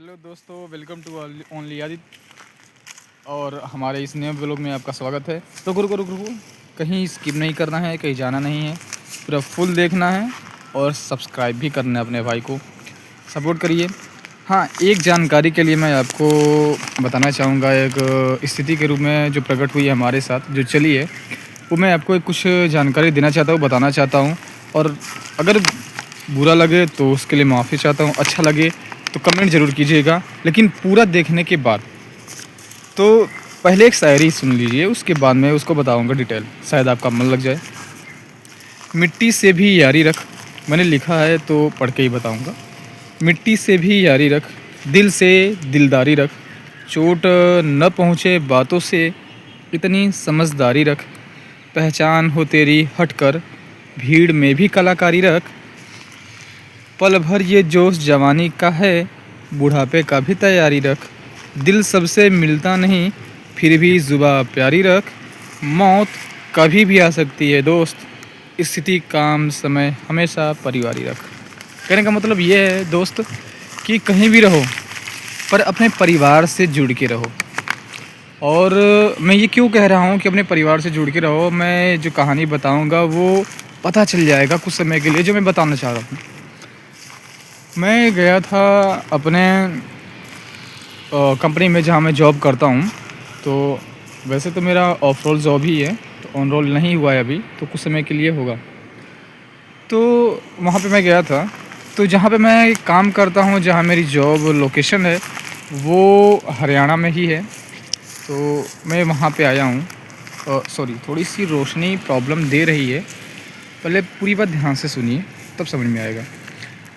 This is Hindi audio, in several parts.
हेलो दोस्तों, वेलकम टू ओनली आदित्य। और हमारे इस नए ब्लॉग में आपका स्वागत है। तो रुको रुको रुको, कहीं स्किप नहीं करना है, कहीं जाना नहीं है, पूरा फुल देखना है और सब्सक्राइब भी करना है। अपने भाई को सपोर्ट करिए। हाँ, एक जानकारी के लिए मैं आपको बताना चाहूँगा। एक स्थिति के रूप में जो प्रकट हुई है हमारे साथ, जो चली है, वो मैं आपको कुछ जानकारी देना चाहता हूँ, बताना चाहता हूँ। और अगर बुरा लगे तो उसके लिए माफ़ी चाहता हूँ, अच्छा लगे तो कमेंट ज़रूर कीजिएगा, लेकिन पूरा देखने के बाद। तो पहले एक शायरी सुन लीजिए, उसके बाद मैं उसको बताऊंगा डिटेल, शायद आपका मन लग जाए। मिट्टी से भी यारी रख, मैंने लिखा है तो पढ़ के ही बताऊंगा। मिट्टी से भी यारी रख, दिल से दिलदारी रख, चोट न पहुँचे बातों से इतनी समझदारी रख, पहचान हो तेरी हट कर भीड़ में भी कलाकारी रख, पल भर ये जोश जवानी का है, बुढ़ापे का भी तैयारी रख, दिल सबसे मिलता नहीं फिर भी जुबा प्यारी रख, मौत कभी भी आ सकती है दोस्त, स्थिति काम समय हमेशा परिवारी रख। कहने का मतलब ये है दोस्त कि कहीं भी रहो पर अपने परिवार से जुड़ के रहो। और मैं ये क्यों कह रहा हूँ कि अपने परिवार से जुड़ के रहो, मैं जो कहानी बताऊँगा वो पता चल जाएगा कुछ समय के लिए, जो मैं बताना चाह रहा हूँ। मैं गया था अपने कंपनी में जहाँ मैं जॉब करता हूँ। तो वैसे तो मेरा ऑफ रोल जॉब ही है, तो ऑन रोल नहीं हुआ है अभी, तो कुछ समय के लिए होगा। तो वहाँ पे मैं गया था। तो जहाँ पे मैं काम करता हूँ, जहाँ मेरी जॉब लोकेशन है, वो हरियाणा में ही है। तो मैं वहाँ पे आया हूँ। सॉरी, थोड़ी सी रोशनी प्रॉब्लम दे रही है, पहले पूरी बात ध्यान से सुनिए तब समझ में आएगा।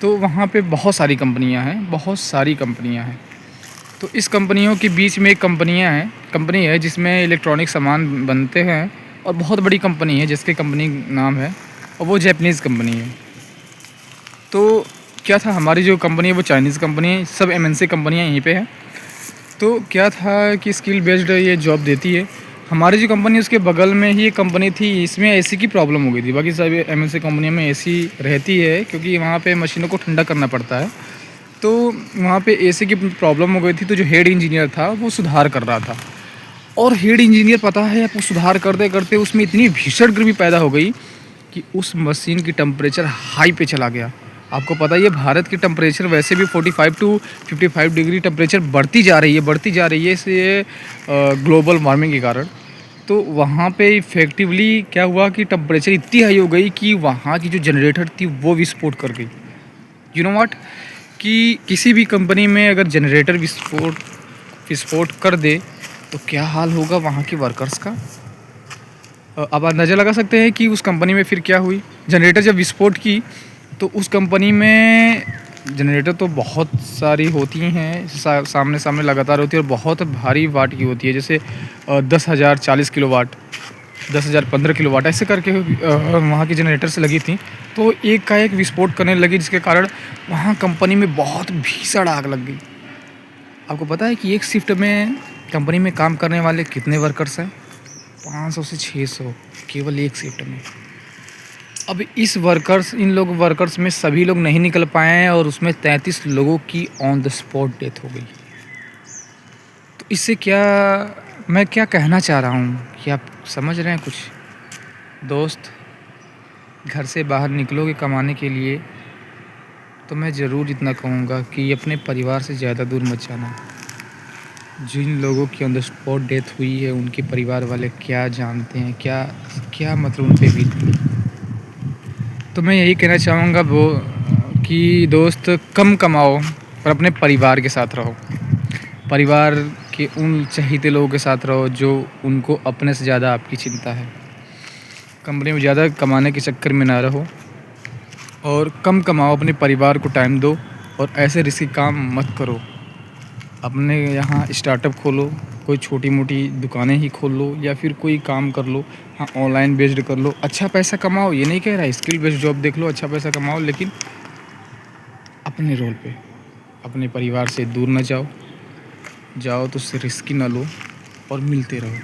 तो वहाँ पे बहुत सारी कंपनियाँ हैं, बहुत सारी कंपनियाँ हैं। तो इस कंपनियों के बीच में एक कंपनी है जिसमें इलेक्ट्रॉनिक सामान बनते हैं, और बहुत बड़ी कंपनी है जिसके कंपनी नाम है, और वो जैपनीज़ कंपनी है। तो क्या था, हमारी जो कंपनी है वो चाइनीज़ कंपनी है, सब एमएनसी कंपनियाँ यहीं पे हैं। तो क्या था कि स्किल बेस्ड ये जॉब देती है। हमारी जो कंपनी उसके बगल में ही एक कंपनी थी, इसमें एसी की प्रॉब्लम हो गई थी। बाकी सभी एमएनसी कंपनियों में एसी रहती है, क्योंकि वहाँ पे मशीनों को ठंडा करना पड़ता है। तो वहाँ पे एसी की प्रॉब्लम हो गई थी, तो जो हेड इंजीनियर था वो सुधार कर रहा था। और हेड इंजीनियर, पता है, वो सुधार करते करते उसमें इतनी भीषण गर्मी पैदा हो गई कि उस मशीन की टेम्परेचर हाई पे चला गया। आपको पता ही है भारत की टेम्परेचर वैसे भी 45 टू 55 डिग्री टेम्परेचर बढ़ती जा रही है इसे ग्लोबल वार्मिंग के कारण। तो वहाँ पे इफ़ेक्टिवली क्या हुआ कि टेम्परेचर इतनी हाई हो गई कि वहाँ की जो जनरेटर थी वो विस्फोट कर गई। यू नो व्हाट, कि किसी भी कंपनी में अगर जनरेटर विस्फोट कर दे तो क्या हाल होगा वहाँ के वर्कर्स का। अब अंदाज़ा लगा सकते हैं कि उस कंपनी में फिर क्या हुई। जनरेटर जब विस्फोट की तो उस कंपनी में जनरेटर तो बहुत सारी होती हैं, सामने सामने लगातार होती है, और बहुत भारी वाट की होती है, जैसे 10,000 40 किलो वाट, 10,000 15 किलो वाट, ऐसे करके वहाँ की जनरेटर से लगी थी। तो एक का एक विस्फोट करने लगी, जिसके कारण वहाँ कंपनी में बहुत भीषण आग लग गई। आपको पता है कि एक शिफ्ट में कंपनी में काम करने वाले कितने वर्कर्स हैं? 500 से 600, केवल एक शिफ्ट में। अब इन वर्कर्स में सभी लोग नहीं निकल पाए हैं, और उसमें 33 लोगों की ऑन द स्पॉट डेथ हो गई। तो इससे मैं क्या कहना चाह रहा हूँ कि आप समझ रहे हैं कुछ? दोस्त, घर से बाहर निकलोगे कमाने के लिए तो मैं ज़रूर इतना कहूँगा कि अपने परिवार से ज़्यादा दूर मत जाना। जिन लोगों की ऑन द स्पॉट डेथ हुई है, उनके परिवार वाले क्या जानते हैं, क्या क्या मतलब उन पे बीती। तो मैं यही कहना चाहूँगा वो कि दोस्त, कम कमाओ पर अपने परिवार के साथ रहो। परिवार के उन चहीते लोगों के साथ रहो जो उनको अपने से ज़्यादा आपकी चिंता है। कंपनी में ज़्यादा कमाने के चक्कर में ना रहो, और कम कमाओ, अपने परिवार को टाइम दो, और ऐसे रिस्की काम मत करो। अपने यहाँ स्टार्टअप खोलो, कोई छोटी मोटी दुकानें ही खोल लो, या फिर कोई काम कर लो। हाँ, ऑनलाइन बेस्ड कर लो, अच्छा पैसा कमाओ, ये नहीं कह रहा है, स्किल बेस्ड जॉब देख लो, अच्छा पैसा कमाओ, लेकिन अपने रोल पे। अपने परिवार से दूर ना जाओ तो उससे रिस्की ना लो, और मिलते रहो।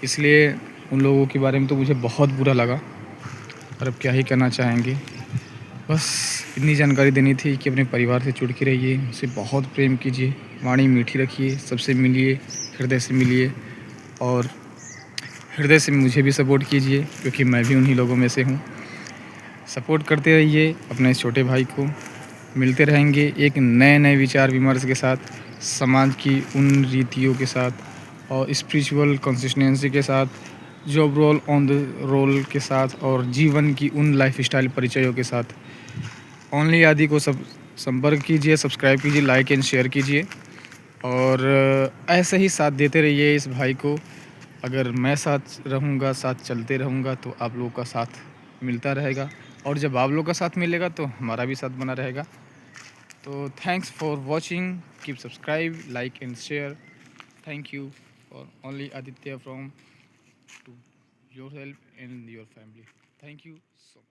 इसलिए उन लोगों के बारे में तो मुझे बहुत बुरा लगा, और अब क्या ही करना चाहेंगे। बस इतनी जानकारी देनी थी कि अपने परिवार से जुड़ के रहिए, उनसे बहुत प्रेम कीजिए, वाणी मीठी रखिए, सबसे मिलिए, हृदय से मिलिए और हृदय से मुझे भी सपोर्ट कीजिए क्योंकि मैं भी उन्हीं लोगों में से हूँ। सपोर्ट करते रहिए अपने छोटे भाई को। मिलते रहेंगे एक नए-नए विचार विमर्श के साथ, समाज की उन रीतियों के साथ और स्पिरिचुअल कंसिस्टेंसी के साथ, job role on the role के साथ और जीवन की उन लाइफ़स्टाइल परिचयों के साथ। ओनली आदि को सब संपर्क कीजिए, सब्सक्राइब कीजिए, लाइक एंड शेयर कीजिए और ऐसे ही साथ देते रहिए इस भाई को। अगर मैं साथ रहूँगा, साथ चलते रहूँगा तो आप लोगों का साथ मिलता रहेगा और जब आप लोग का साथ मिलेगा तो हमारा भी साथ बना रहेगा। तो thanks for watching, keep subscribe, like and share. Thank you for only Aditya from to your help and your family. Thank you so much.